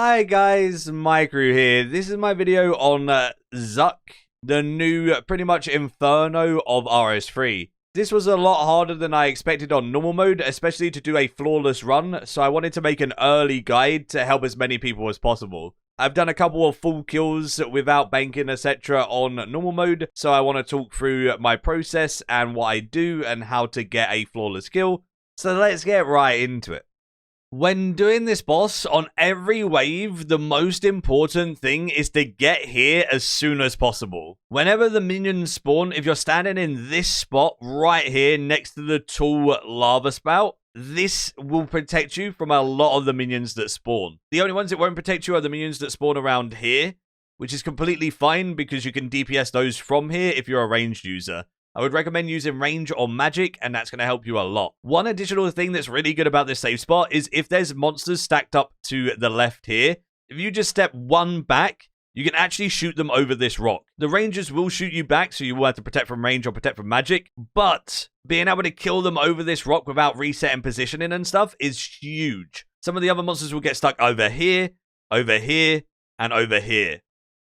Hi guys, Maikeru here. This is my video on Tzkal-Zuk, the new pretty much inferno of RS3. This was a lot harder than I expected on normal mode, especially to do a flawless run, so I wanted to make an early guide to help as many people as possible. I've done a couple of full kills without banking etc. on normal mode, so I want to talk through my process and what I do and how to get a flawless kill. So let's get right into it. When doing this boss, on every wave, the most important thing is to get here as soon as possible. Whenever the minions spawn, if you're standing in this spot right here next to the tall lava spout, this will protect you from a lot of the minions that spawn. The only ones it won't protect you are the minions that spawn around here, which is completely fine because you can DPS those from here if you're a ranged user. I would recommend using range or magic, and that's going to help you a lot. One additional thing that's really good about this safe spot is if there's monsters stacked up to the left here, if you just step one back, you can actually shoot them over this rock. The rangers will shoot you back, so you will have to protect from range or protect from magic, but being able to kill them over this rock without resetting positioning and stuff is huge. Some of the other monsters will get stuck over here, and over here.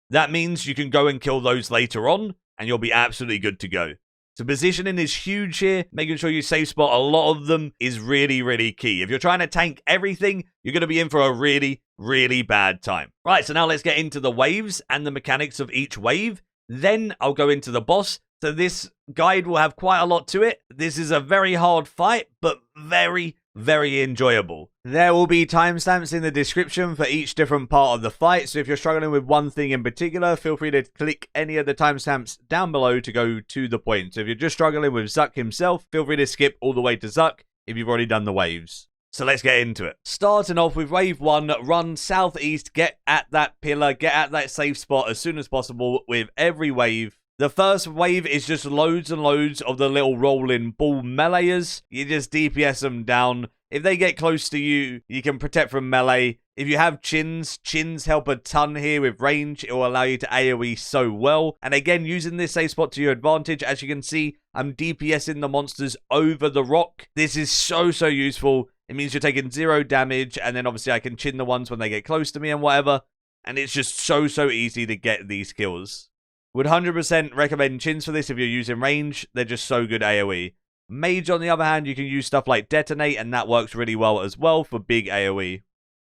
That means you can go and kill those later on, and you'll be absolutely good to go. So positioning is huge here. Making sure you safe spot a lot of them is really, really key. If you're trying to tank everything, you're going to be in for a really, really bad time. Right, so now let's get into the waves and the mechanics of each wave. Then I'll go into the boss. So this guide will have quite a lot to it. This is a very hard fight, but very enjoyable. There will be timestamps in the description for each different part of the fight, so if you're struggling with one thing in particular, feel free to click any of the timestamps down below to go to the point. So if you're just struggling with Tzkal himself, feel free to skip all the way to Tzkal if you've already done the waves. So let's get into it. Starting off with wave 1, run southeast, get at that pillar, get at that safe spot as soon as possible with every wave. The first wave is just loads and loads of the little rolling ball meleeers. You just DPS them down. If they get close to you, you can protect from melee. If you have chins help a ton here with range. It will allow you to AoE so well. And again, using this safe spot to your advantage, as you can see, I'm DPSing the monsters over the rock. This is so useful. It means you're taking 0 damage, and then obviously I can chin the ones when they get close to me and whatever. And it's just so easy to get these kills. Would 100% recommend chins for this if you're using range. They're just so good AoE. Mage, on the other hand, you can use stuff like detonate, and that works really well as well for big AoE.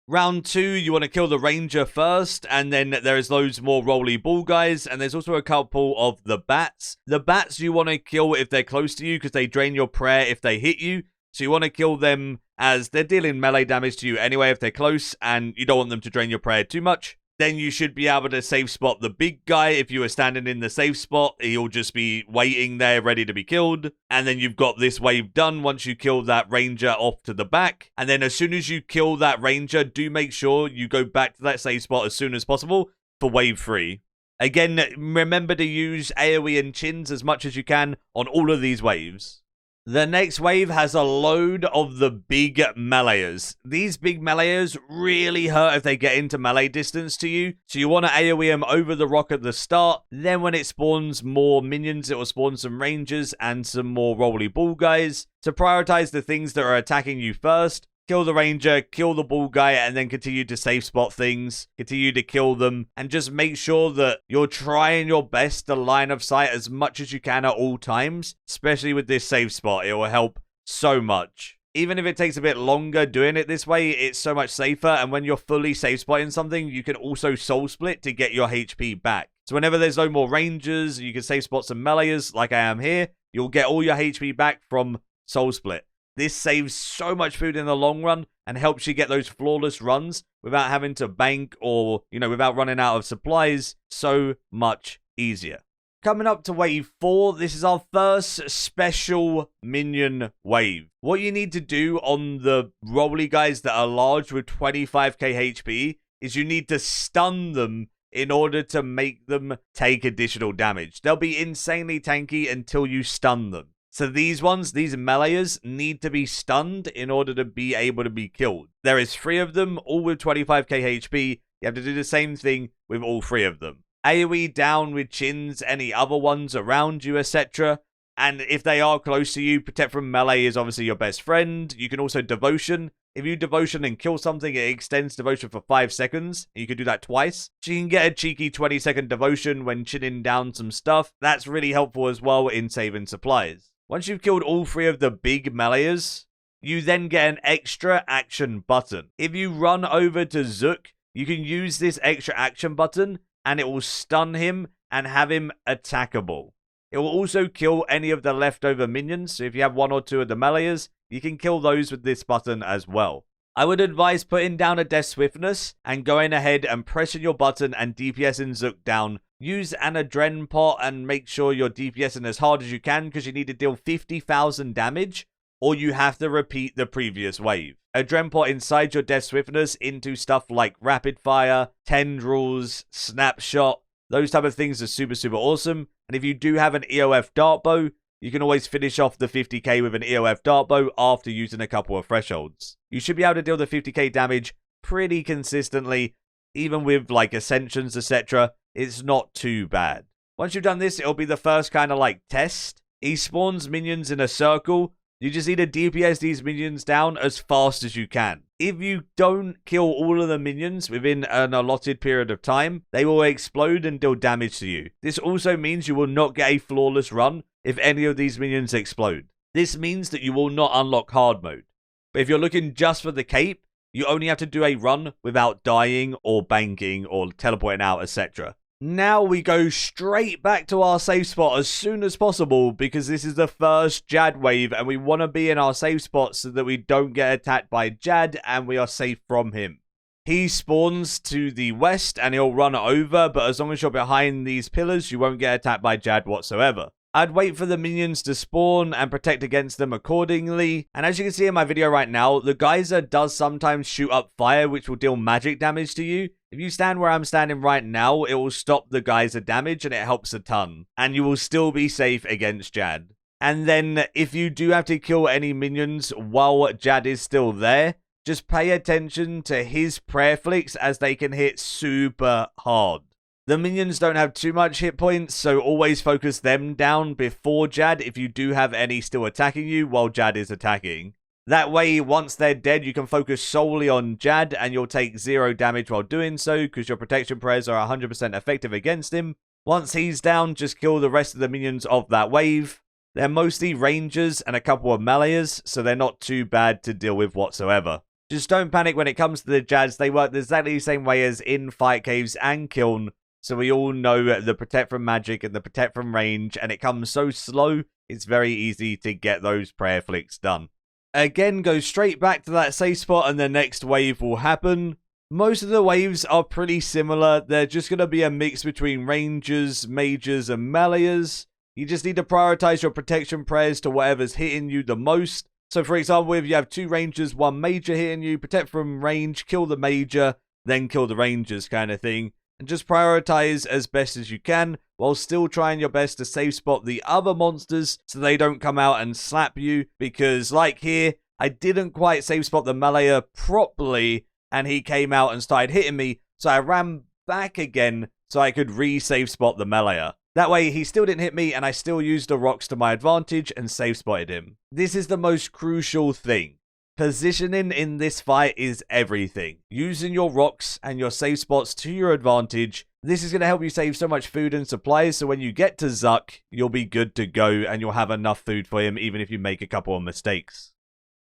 Round 2, you want to kill the ranger first, and then there is loads more roly ball guys, and there's also a couple of the bats. The bats you want to kill if they're close to you because they drain your prayer if they hit you. So you want to kill them as they're dealing melee damage to you anyway if they're close, and you don't want them to drain your prayer too much. Then you should be able to safe spot the big guy. If you were standing in the safe spot, he'll just be waiting there ready to be killed. And then you've got this wave done once you kill that ranger off to the back. And then as soon as you kill that ranger, do make sure you go back to that safe spot as soon as possible for wave 3. Again, remember to use AoE and chins as much as you can on all of these waves. The next wave has a load of the big meleeers. These big meleeers really hurt if they get into melee distance to you. So you want to AoE them over the rock at the start. Then when it spawns more minions, it will spawn some rangers and some more roly ball guys. To prioritize the things that are attacking you first. Kill the ranger, kill the ball guy, and then continue to safe spot things. Continue to kill them, and just make sure that you're trying your best to line of sight as much as you can at all times. Especially with this safe spot, it will help so much. Even if it takes a bit longer doing it this way, it's so much safer, and when you're fully safe spotting something, you can also soul split to get your HP back. So whenever there's no more rangers, you can safe spot some meleeers, like I am here, you'll get all your HP back from soul split. This saves so much food in the long run and helps you get those flawless runs without having to bank or, without running out of supplies. So much easier. Coming up to wave 4, this is our first special minion wave. What you need to do on the roly guys that are large with 25k HP is you need to stun them in order to make them take additional damage. They'll be insanely tanky until you stun them. So these meleeers, need to be stunned in order to be able to be killed. There is 3 of them, all with 25k HP. You have to do the same thing with all 3 of them. AoE down with chins, any other ones around you, etc. And if they are close to you, protect from melee is obviously your best friend. You can also devotion. if you devotion and kill something, it extends devotion for 5 seconds. You can do that twice. So you can get a cheeky 20-second devotion when chinning down some stuff. That's really helpful as well in saving supplies. Once you've killed all 3 of the big melees, you then get an extra action button. If you run over to Zuk, you can use this extra action button and it will stun him and have him attackable. It will also kill any of the leftover minions, so if you have 1 or 2 of the melees, you can kill those with this button as well. I would advise putting down a death swiftness and going ahead and pressing your button and DPSing Zuk down. Use an adren pot and make sure you're DPSing as hard as you can because you need to deal 50,000 damage or you have to repeat the previous wave. Adren pot inside your death swiftness into stuff like rapid fire, tendrils, snapshot. Those type of things are super, super awesome. And if you do have an EOF dart bow, you can always finish off the 50k with an EOF dart bow after using a couple of thresholds. You should be able to deal the 50k damage pretty consistently, even with like ascensions, etc. It's not too bad. Once you've done this, it'll be the first kind of like test. He spawns minions in a circle. You just need to DPS these minions down as fast as you can. If you don't kill all of the minions within an allotted period of time, they will explode and deal damage to you. This also means you will not get a flawless run if any of these minions explode. This means that you will not unlock hard mode. But if you're looking just for the cape, you only have to do a run without dying or banking or teleporting out, etc. Now we go straight back to our safe spot as soon as possible because this is the first Jad wave and we want to be in our safe spot so that we don't get attacked by Jad and we are safe from him. He spawns to the west and he'll run over, but as long as you're behind these pillars, you won't get attacked by Jad whatsoever. I'd wait for the minions to spawn and protect against them accordingly. And as you can see in my video right now, the geyser does sometimes shoot up fire, which will deal magic damage to you. If you stand where I'm standing right now, it will stop the geyser damage and it helps a ton. And you will still be safe against Jad. And then if you do have to kill any minions while Jad is still there, just pay attention to his prayer flicks as they can hit super hard. The minions don't have too much hit points, so always focus them down before Jad if you do have any still attacking you while Jad is attacking. That way, once they're dead, you can focus solely on Jad and you'll take 0 damage while doing so because your protection prayers are 100% effective against him. Once he's down, just kill the rest of the minions of that wave. They're mostly rangers and a couple of melees, so they're not too bad to deal with whatsoever. Just don't panic when it comes to the Jads. They work exactly the same way as in Fight Caves and Kiln. So we all know the protect from magic and the protect from range, and it comes so slow, it's very easy to get those prayer flicks done. Again, go straight back to that safe spot and the next wave will happen. Most of the waves are pretty similar. They're just going to be a mix between rangers, mages, and melees. You just need to prioritize your protection prayers to whatever's hitting you the most. So for example, if you have 2 rangers, 1 major hitting you, protect from range, kill the major, then kill the rangers kind of thing. And just prioritize as best as you can, while still trying your best to safe spot the other monsters so they don't come out and slap you. Because like here, I didn't quite safe spot the melee properly, and he came out and started hitting me. So I ran back again so I could re-safe spot the melee. That way he still didn't hit me, and I still used the rocks to my advantage and safe spotted him. This is the most crucial thing. Positioning in this fight is everything. Using your rocks and your safe spots to your advantage. This is going to help you save so much food and supplies, so when you get to Zuk, you'll be good to go and you'll have enough food for him even if you make a couple of mistakes.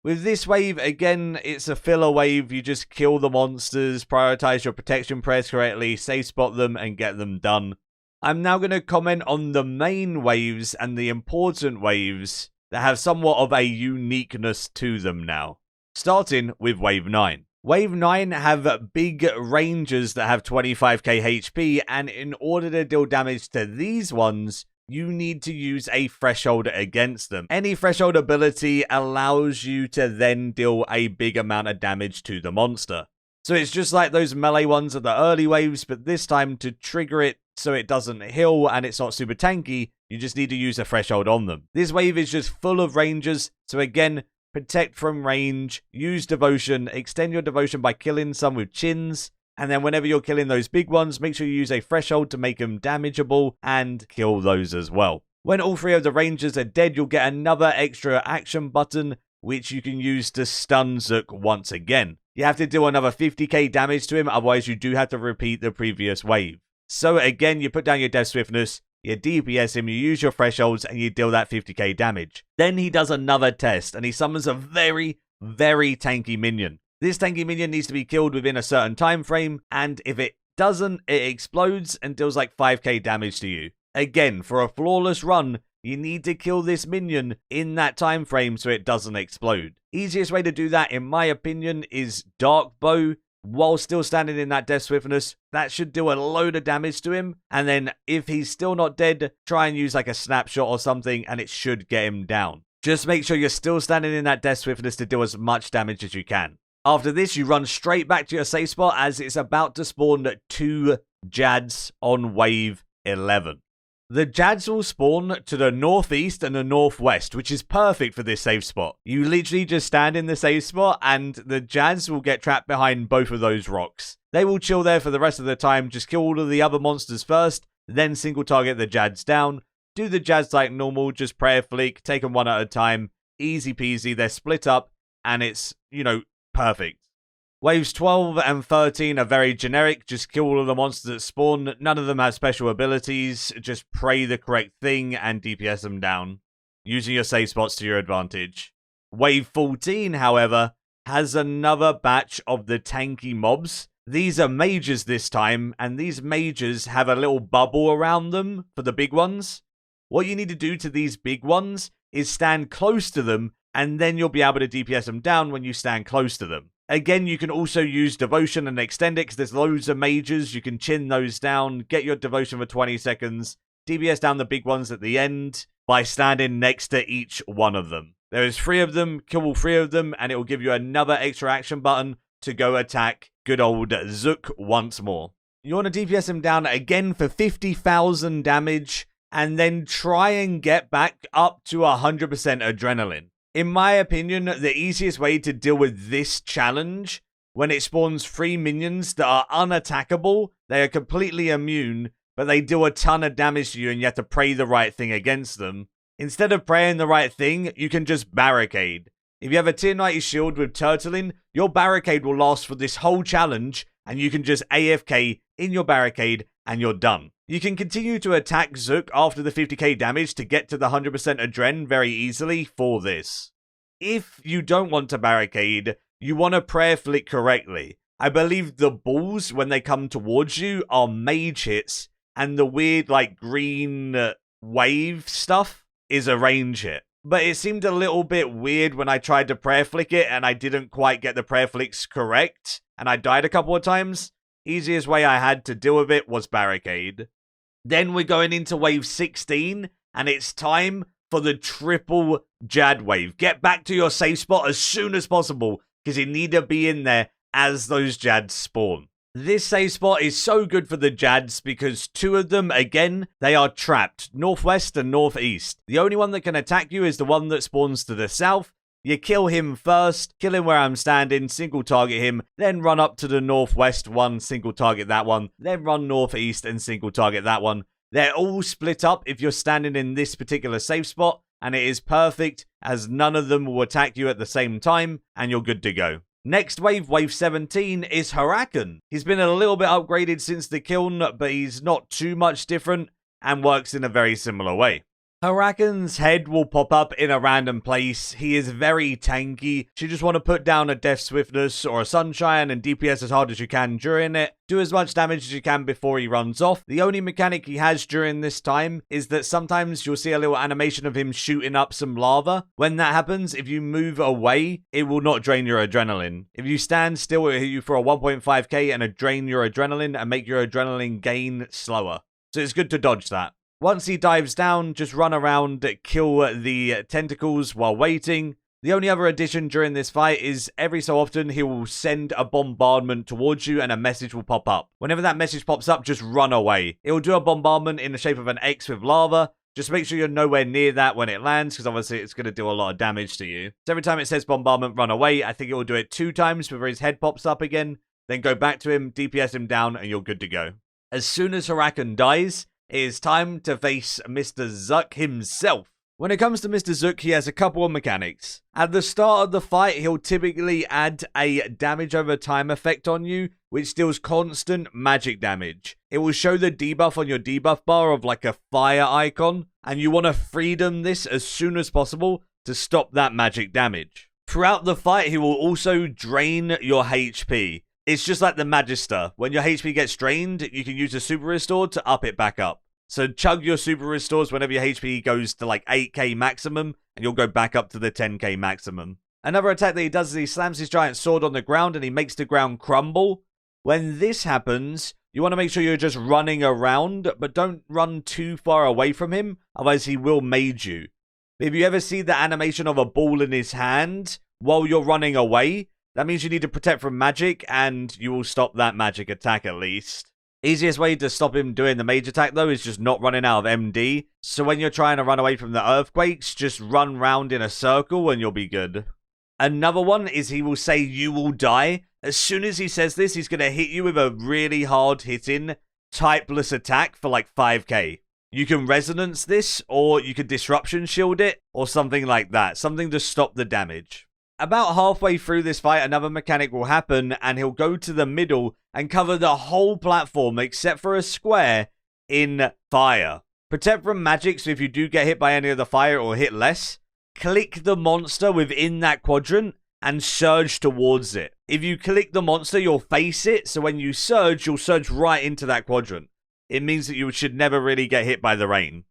With this wave, again, it's a filler wave. You just kill the monsters, prioritize your protection prayers correctly, safe spot them, and get them done. I'm now going to comment on the main waves and the important waves that have somewhat of a uniqueness to them now. Starting with Wave 9. Wave 9 have big rangers that have 25k HP, and in order to deal damage to these ones, you need to use a threshold against them. Any threshold ability allows you to then deal a big amount of damage to the monster. So it's just like those melee ones of the early waves, but this time to trigger it so it doesn't heal and it's not super tanky, you just need to use a threshold on them. This wave is just full of rangers, so again, protect from range, use devotion, extend your devotion by killing some with chins, and then whenever you're killing those big ones, make sure you use a threshold to make them damageable and kill those as well. When all 3 of the rangers are dead, you'll get another extra action button which you can use to stun Zuk once again. You have to deal another 50k damage to him, otherwise you do have to repeat the previous wave. So again, you put down your Death Swiftness, you DPS him, you use your thresholds, and you deal that 50k damage. Then he does another test, and he summons a very, very tanky minion. This tanky minion needs to be killed within a certain time frame, and if it doesn't, it explodes and deals like 5k damage to you. Again, for a flawless run, you need to kill this minion in that time frame so it doesn't explode. Easiest way to do that, in my opinion, is Dark Bow while still standing in that Death Swiftness. That should do a load of damage to him. And then if he's still not dead, try and use like a snapshot or something and it should get him down. Just make sure you're still standing in that Death Swiftness to do as much damage as you can. After this, you run straight back to your safe spot as it's about to spawn 2 Jads on wave 11. The Jads will spawn to the northeast and the northwest, which is perfect for this safe spot. You literally just stand in the safe spot and the Jads will get trapped behind both of those rocks. They will chill there for the rest of the time, just kill all of the other monsters first, then single target the Jads down. Do the Jads like normal, just prayer flick, take them one at a time, easy peasy, they're split up, and it's, perfect. Waves 12 and 13 are very generic, just kill all of the monsters that spawn, none of them have special abilities, just pray the correct thing and DPS them down, using your safe spots to your advantage. Wave 14, however, has another batch of the tanky mobs. These are mages this time, and these mages have a little bubble around them for the big ones. What you need to do to these big ones is stand close to them, and then you'll be able to DPS them down when you stand close to them. Again, you can also use Devotion and extend it because there's loads of mages. You can chin those down, get your Devotion for 20 seconds, DPS down the big ones at the end by standing next to each one of them. There is 3 of them, kill all 3 of them, and it will give you another extra action button to go attack good old Zuk once more. You want to DPS him down again for 50,000 damage, and then try and get back up to 100% adrenaline. In my opinion, the easiest way to deal with this challenge, when it spawns 3 minions that are unattackable, they are completely immune, but they do a ton of damage to you and you have to pray the right thing against them. Instead of praying the right thing, you can just barricade. If you have a tier 90 shield with turtling, your barricade will last for this whole challenge, and you can just AFK in your barricade and you're done. You can continue to attack Zuk after the 50k damage to get to the 100% adren very easily for this. If you don't want to barricade, you want to prayer flick correctly. I believe the balls, when they come towards you, are mage hits, and the weird, green wave stuff is a range hit. But it seemed a little bit weird when I tried to prayer flick it, and I didn't quite get the prayer flicks correct, and I died a couple of times. Easiest way I had to deal with it was barricade. Then we're going into wave 16, and it's time for the triple Jad Wave. Get back to your safe spot as soon as possible, because you need to be in there as those Jads spawn. This safe spot is so good for the Jads because 2 of them, again, they are trapped, northwest and northeast. The only one that can attack you is the one that spawns to the south. You kill him first, kill him where I'm standing, single target him, then run up to the northwest one, single target that one, then run northeast and single target that one. They're all split up if you're standing in this particular safe spot, and it is perfect as none of them will attack you at the same time, and you're good to go. Next wave, wave 17, is Haar-aken. He's been a little bit upgraded since the kiln, but he's not too much different and works in a very similar way. Haar-aken's head will pop up in a random place. He is very tanky. So you just want to put down a Death Swiftness or a Sunshine and DPS as hard as you can during it. Do as much damage as you can before he runs off. The only mechanic he has during this time is that sometimes you'll see a little animation of him shooting up some lava. When that happens, if you move away, it will not drain your adrenaline. If you stand still, it will hit you for a 1.5k and drain your adrenaline and make your adrenaline gain slower. So it's good to dodge that. Once he dives down, just run around, kill the tentacles while waiting. The only other addition during this fight is every so often he will send a bombardment towards you and a message will pop up. Whenever that message pops up, just run away. It will do a bombardment in the shape of an X with lava. Just make sure you're nowhere near that when it lands, because obviously it's going to do a lot of damage to you. So every time it says bombardment, run away. I think it will do it 2 times before his head pops up again. Then go back to him, DPS him down, and you're good to go. As soon as Haar-aken dies, it is time to face Mr. Zuk himself. When it comes to Mr. Zook, he has a couple of mechanics. At the start of the fight, he'll typically add a damage over time effect on you, which deals constant magic damage. It will show the debuff on your debuff bar of like a fire icon, and you want to freedom this as soon as possible to stop that magic damage. Throughout the fight, he will also drain your HP. It's just like the Magister. When your HP gets drained, you can use a super restore to up it back up. So chug your super restores whenever your HP goes to like 8k maximum, and you'll go back up to the 10k maximum. Another attack that he does is he slams his giant sword on the ground and he makes the ground crumble. When this happens, you want to make sure you're just running around, but don't run too far away from him, otherwise he will mage you. If you ever see the animation of a ball in his hand while you're running away, that means you need to protect from magic, and you will stop that magic attack at least. Easiest way to stop him doing the mage attack, though, is just not running out of MD. So when you're trying to run away from the earthquakes, just run round in a circle and you'll be good. Another one is he will say you will die. As soon as he says this, he's going to hit you with a really hard hitting, typeless attack for like 5k. You can resonance this, or you can disruption shield it, or something like that. Something to stop the damage. About halfway through this fight, another mechanic will happen, and he'll go to the middle and cover the whole platform except for a square in fire. Protect from magic, so if you do get hit by any of the fire or hit less, click the monster within that quadrant and surge towards it. If you click the monster, you'll face it, so when you surge, you'll surge right into that quadrant. It means that you should never really get hit by the rain.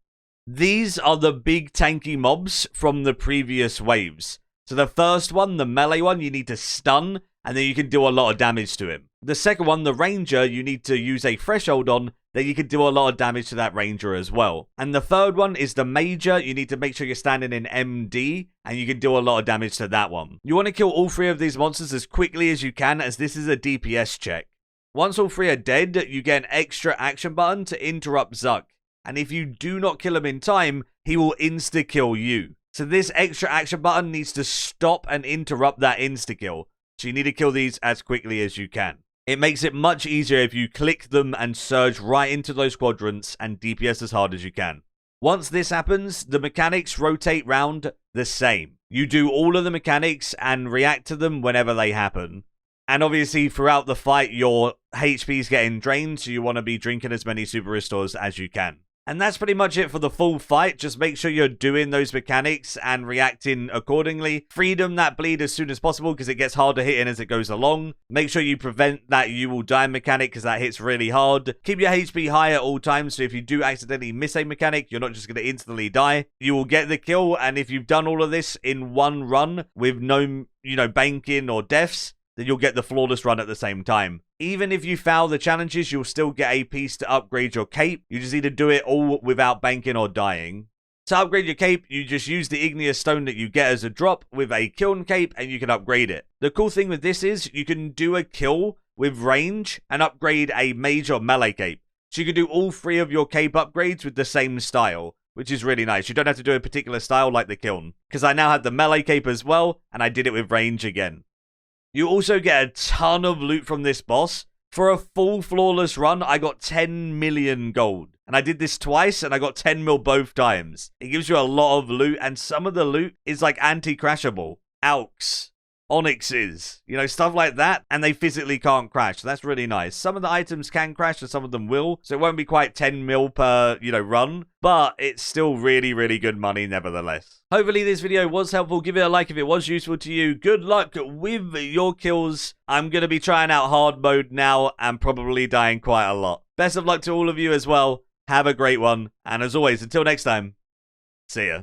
These are the big tanky mobs from the previous waves. So the first one, the melee one, you need to stun, and then you can do a lot of damage to him. The second one, the ranger, you need to use a threshold on, then you can do a lot of damage to that ranger as well. And the third one is the major. You need to make sure you're standing in MD, and you can do a lot of damage to that one. You want to kill all three of these monsters as quickly as you can, as this is a DPS check. Once all three are dead, you get an extra action button to interrupt Zuk. And if you do not kill him in time, he will insta-kill you. So this extra action button needs to stop and interrupt that insta-kill. So you need to kill these as quickly as you can. It makes it much easier if you click them and surge right into those quadrants and DPS as hard as you can. Once this happens, the mechanics rotate round the same. You do all of the mechanics and react to them whenever they happen. And obviously throughout the fight, your HP is getting drained, so you want to be drinking as many super restores as you can. And that's pretty much it for the full fight. Just make sure you're doing those mechanics and reacting accordingly. Freedom that bleed as soon as possible because it gets harder hitting as it goes along. Make sure you prevent that you will die mechanic because that hits really hard. Keep your HP high at all times, so if you do accidentally miss a mechanic, you're not just going to instantly die. You will get the kill, and if you've done all of this in one run with no, banking or deaths, then you'll get the flawless run at the same time. Even if you fail the challenges, you'll still get a piece to upgrade your cape. You just need to do it all without banking or dying. To upgrade your cape, you just use the igneous stone that you get as a drop with a kiln cape, and you can upgrade it. The cool thing with this is you can do a kill with range and upgrade a mage or melee cape. So you can do all three of your cape upgrades with the same style, which is really nice. You don't have to do a particular style like the kiln, because I now have the melee cape as well, and I did it with range again. You also get a ton of loot from this boss. For a full flawless run, I got 10 million gold. And I did this twice, and I got 10 mil both times. It gives you a lot of loot, and some of the loot is like anti-crashable. Alks, onyxes, stuff like that, and they physically can't crash. So that's really nice. Some of the items can crash, and some of them will. So it won't be quite 10 mil per, run. But it's still really, really good money nevertheless. Hopefully this video was helpful. Give it a like if it was useful to you. Good luck with your kills. I'm going to be trying out hard mode now and probably dying quite a lot. Best of luck to all of you as well. Have a great one. And as always, until next time, see ya.